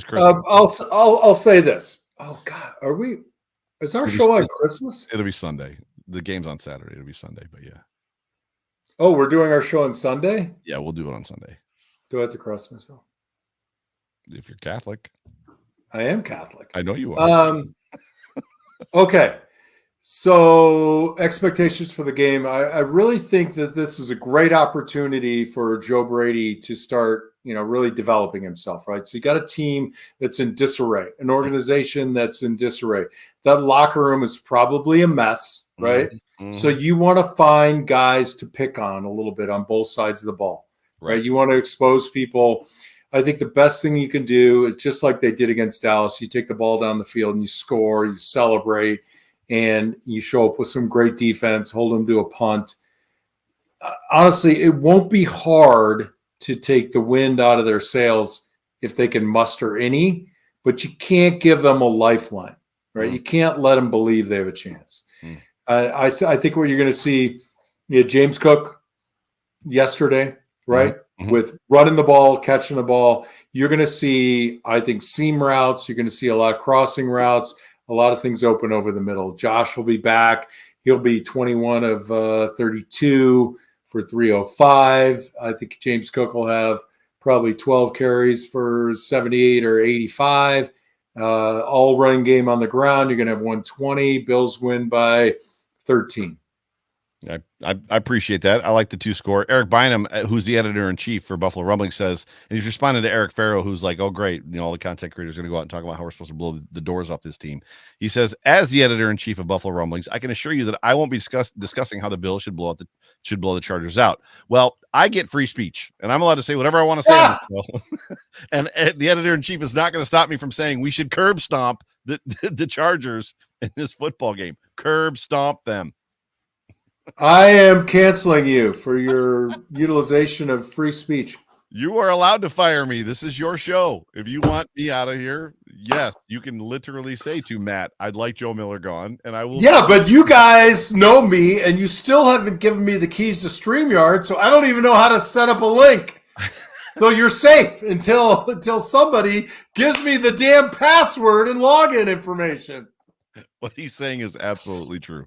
Christmas. I'll say this. Oh God, is our show on Christmas? It'll be Sunday. The game's on Saturday. It'll be Sunday, but yeah. Oh, we're doing our show on Sunday? Yeah, we'll do it on Sunday. Do I have to cross myself? If you're Catholic. I am Catholic. I know you are. Okay. So expectations for the game. I really think that this is a great opportunity for Joe Brady to start, really developing himself, right? So you got a team that's in disarray, an organization that's in disarray. That locker room is probably a mess, right? Mm-hmm. So you want to find guys to pick on a little bit on both sides of the ball, right? You want to expose people. I think the best thing you can do is just like they did against Dallas. You take the ball down the field and you score, you celebrate, and you show up with some great defense, hold them to a punt. Honestly, it won't be hard to take the wind out of their sails if they can muster any, but you can't give them a lifeline, right? You can't let them believe they have a chance. I think what you're going to see, James Cook yesterday, right? With running the ball, catching the ball. You're going to see, I think, seam routes. You're going to see a lot of crossing routes, a lot of things open over the middle. Josh will be back. He'll be 21 of 32 for 305. I think James Cook will have probably 12 carries for 78 or 85. All running game on the ground. You're going to have 120. Bills win by 13. I appreciate that. I like the 2 score. Eric Bynum, who's the editor-in-chief for Buffalo Rumblings, says, and he's responding to Eric Farrell, who's like, oh, great, all the content creators are going to go out and talk about how we're supposed to blow the doors off this team. He says, as the editor-in-chief of Buffalo Rumblings, I can assure you that I won't be discussing how the Bills should blow the Chargers out. Well, I get free speech, and I'm allowed to say whatever I want to say. On the show. And the editor-in-chief is not going to stop me from saying we should curb stomp the Chargers in this football game. Curb stomp them. I am canceling you for your utilization of free speech. You are allowed to fire me. This is your show. If you want me out of here, yes, you can literally say to Matt, I'd like Joe Miller gone, and I will. Yeah, but you guys know me, and you still haven't given me the keys to StreamYard, so I don't even know how to set up a link. So you're safe until somebody gives me the damn password and login information. What he's saying is absolutely true.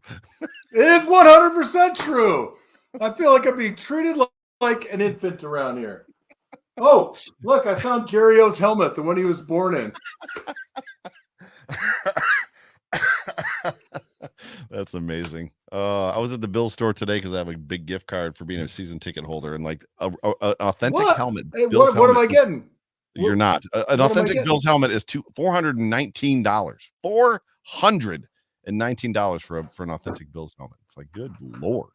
It is 100% true. I feel like I'm being treated like an infant around here. Oh, look, I found Gary O's helmet, the one he was born in. That's amazing. I was at the Bills store today because I have a big gift card for being a season ticket holder, and like an authentic What? helmet. Hey, Bill's what am I helmet getting? You're not. An what am I authentic getting? Bills helmet is $419. $419 for an authentic Bills helmet. It's like, good Lord.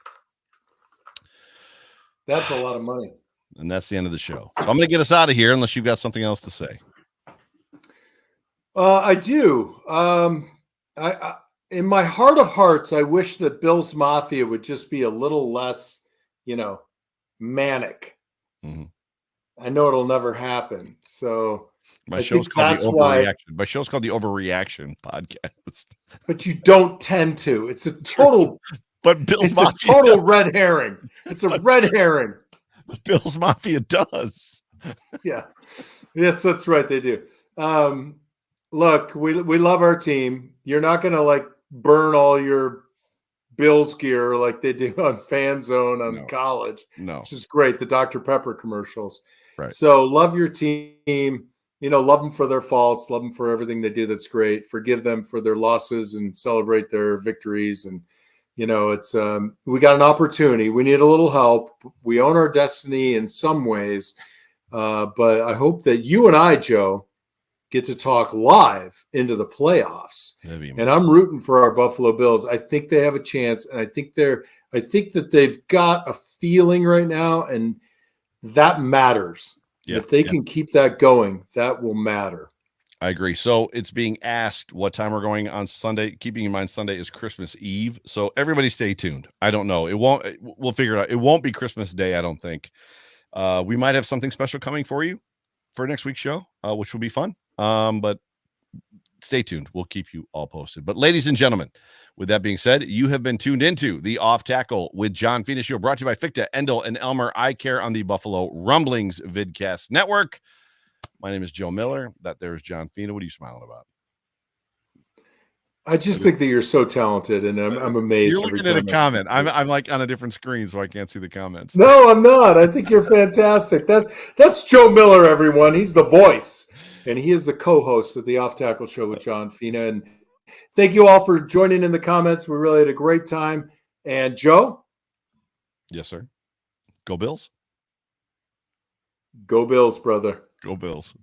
That's a lot of money. And that's the end of the show. So I'm going to get us out of here unless you've got something else to say. I do. I in my heart of hearts, I wish that Bill's Mafia would just be a little less, manic. Mm-hmm. I know it'll never happen. So my show's called the Overreaction. My show's called the Overreaction Podcast. But you don't tend to. It's a total. But Bill's Mafia a total red herring. It's a red herring. Bill's Mafia does. Yeah. Yes, that's right. They do. Look, we love our team. You're not going to burn all your Bills gear like they do on Fan Zone on college. No. Which is great. The Dr. Pepper commercials. Right. So love your team. Love them for their faults. Love them for everything they do. That's great. Forgive them for their losses and celebrate their victories. And, it's we got an opportunity. We need a little help. We own our destiny in some ways. But I hope that you and I, Joe, get to talk live into the playoffs. And I'm rooting for our Buffalo Bills. I think they have a chance, and I think that they've got a feeling right now, and that matters. Yeah, if they can keep that going, that will matter. I agree. So it's being asked what time we're going on Sunday. Keeping in mind Sunday is Christmas Eve. So everybody stay tuned. I don't know. We'll figure it out. It won't be Christmas Day, I don't think. We might have something special coming for you for next week's show, which will be fun. But stay tuned. We'll keep you all posted. But ladies and gentlemen, with that being said, you have been tuned into the Off Tackle with John Fina show, brought to you by Ficta, Endel, and Elmer Eye Care on the Buffalo Rumblings Vidcast Network. My name is Joe Miller. That there is John Fina. What are you smiling about? I just think that you're so talented, and I'm amazed. You're looking at a comment. I'm like on a different screen, so I can't see the comments. No, I'm not. I think you're fantastic. That's Joe Miller, everyone. He's the voice, and he is the co-host of the Off Tackle Show with John Fina. And thank you all for joining in the comments. We really had a great time. And Joe? Yes, sir. Go Bills. Go Bills, brother. Go Bills.